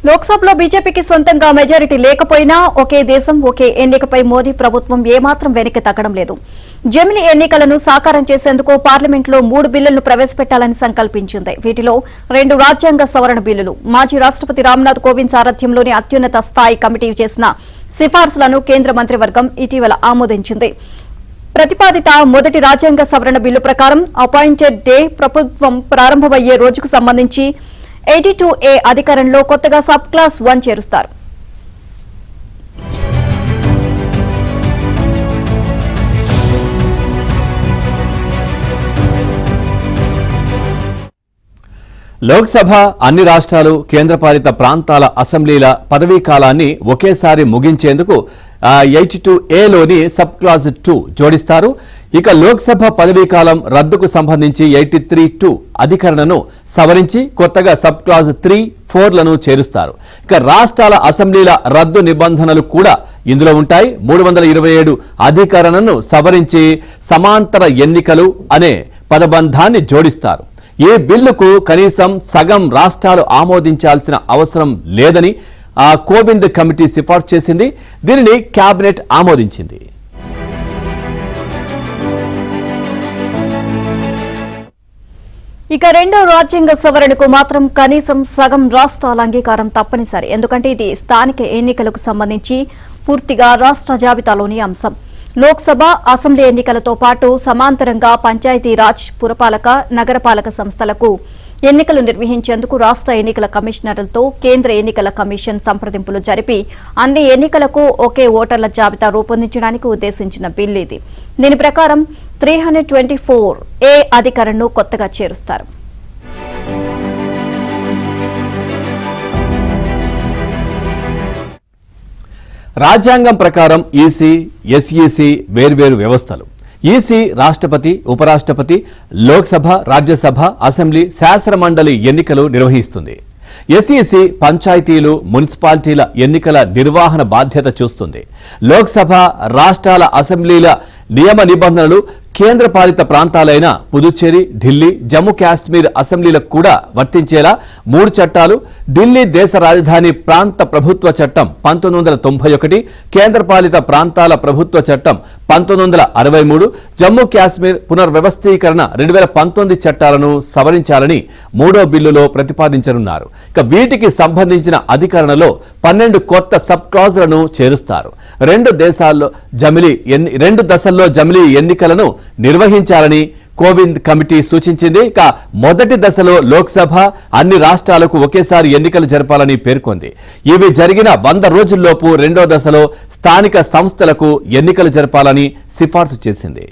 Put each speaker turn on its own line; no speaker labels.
లోక్సభలో బీజేపీకి సొంతంగా మెజారిటీ లేకపోయినా ఒకే దేశం ఒకే ఎన్నికపై మోదీ ప్రభుత్వం ఏమాత్రం వెనక్కి తగ్గడం లేదు. జమిలీ ఎన్నికలను సాకారం చేసేందుకు పార్లమెంట్లో 3 బిల్లులను ప్రవేశపెట్టాలని సంకల్పించింది. వీటిలో 2 రాజ్యాంగ సవరణ బిల్లులు. మాజీ రాష్ట్రపతి రామ్నాథ్ కోవింద్ సారథ్యంలోని అత్యున్నత స్థాయి కమిటీ చేసిన సిఫార్సులను కేంద్ర మంత్రివర్గం ఇటీవల ఆమోదించింది. ప్రతిపాదిత మొదటి రాజ్యాంగ సవరణ బిల్లు ప్రకారం అపాయింటెడ్ డే ప్రభుత్వం ప్రారంభమయ్యే రోజుకు సంబంధించి 82A అధికారంలో కొత్తగా సబ్ క్లాస్ 1 చేరుస్తారు.
లోక్సభ అన్ని రాష్ట్రాలు కేంద్రపాలిత ప్రాంతాల అసెంబ్లీల పదవీ కాలాన్ని ఒకేసారి ముగించేందుకు 82Aలోని సబ్ క్లాజ్ 2 జోడిస్తారు. ఇక లోక్సభ పదవీ కాలం రద్దుకు సంబంధించి 83(2) అధికరణను సవరించి కొత్తగా సబ్ క్లాజ్ 3, 4లను చేరుస్తారు. ఇక రాష్ట్రాల అసెంబ్లీల రద్దు నిబంధనలు కూడా ఇందులో ఉంటాయి. 327 అధికరణను సవరించి సమాంతర ఎన్నికలు అనే పదబంధాన్ని జోడిస్తారు. ఈ బిల్లుకు కనీసం సగం రాష్ట్రాలు ఆమోదించాల్సిన అవసరం లేదని కోవింద్ కమిటీ సిఫార్సు చేసింది. దీనిని కేబినెట్ ఆమోదించింది.
ఇక రెండో రాజ్యాంగ సవరణకు మాత్రం కనీసం సగం రాష్ట్రాల అంగీకారం తప్పనిసరి. ఎందుకంటే ఇది స్థానిక ఎన్నికలకు సంబంధించి పూర్తిగా రాష్ట్ర జాబితాలోని అంశం. లోక్సభ అసెంబ్లీ ఎన్నికలతో పాటు సమాంతరంగా పంచాయతీరాజ్, పురపాలక, నగరపాలక సంస్థలకు ఎన్నికలు నిర్వహించేందుకు రాష్ట్ర ఎన్నికల కమిషనర్లతో కేంద్ర ఎన్నికల కమిషన్ సంప్రదింపులు జరిపి అన్ని ఎన్నికలకు ఒకే ఓటర్ల జాబితా రూపొందించడానికి ఉద్దేశించిన బిల్లు ఇది. దీని ప్రకారం 324A అధికరణను కొత్తగా చేరుస్తారు.
రాజ్యాంగం ప్రకారం ఈసీ, ఎస్ఈసీ వేర్వేరు వ్యవస్థలు. ఈసీ రాష్ట్రపతి, ఉపరాష్ట్రపతి, లోక్సభ, రాజ్యసభ, అసెంబ్లీ, శాసనమండలి ఎన్నికలు నిర్వహిస్తుంది. ఎస్ఈసీ పంచాయతీలు, మున్సిపాలిటీల ఎన్నికల నిర్వహణ బాధ్యత చూస్తుంది. లోక్సభ, రాష్ట్రాల అసెంబ్లీల నియమ నిబంధనలు కేంద్రపాలిత ప్రాంతాలైన పుదుచ్చేరి, ఢిల్లీ, జమ్మూ కాశ్మీర్ అసెంబ్లీలకు కూడా వర్తించేలా 3 చట్టాలు. ఢిల్లీ దేశ రాజధాని ప్రాంత ప్రభుత్వ చట్టం 1991, కేంద్రపాలిత ప్రాంతాల ప్రభుత్వ చట్టం 1963, జమ్మూ కాశ్మీర్ పునర్వ్యవస్థీకరణ 2019 చట్టాలను సవరించాలని 3వ బిల్లులో ప్రతిపాదించనున్నారు. ఇక వీటికి సంబంధించిన అధికరణలో 12 కొత్త సబ్ క్లాజులను చేరుస్తారు. 2 దశల్లో జమిలీ ఎన్నికలను నిర్వహించాలని కోవింద్ కమిటీ సూచించింది. ఇక మొదటి దశలో లోక్సభ అన్ని రాష్ట్రాలకు ఒకేసారి ఎన్నికలు జరపాలని పేర్కొంది. ఇవి జరిగిన 100 రోజుల్లోపు రెండో దశలో స్థానిక సంస్థలకు ఎన్నికలు జరపాలని సిఫార్సు చేసింది.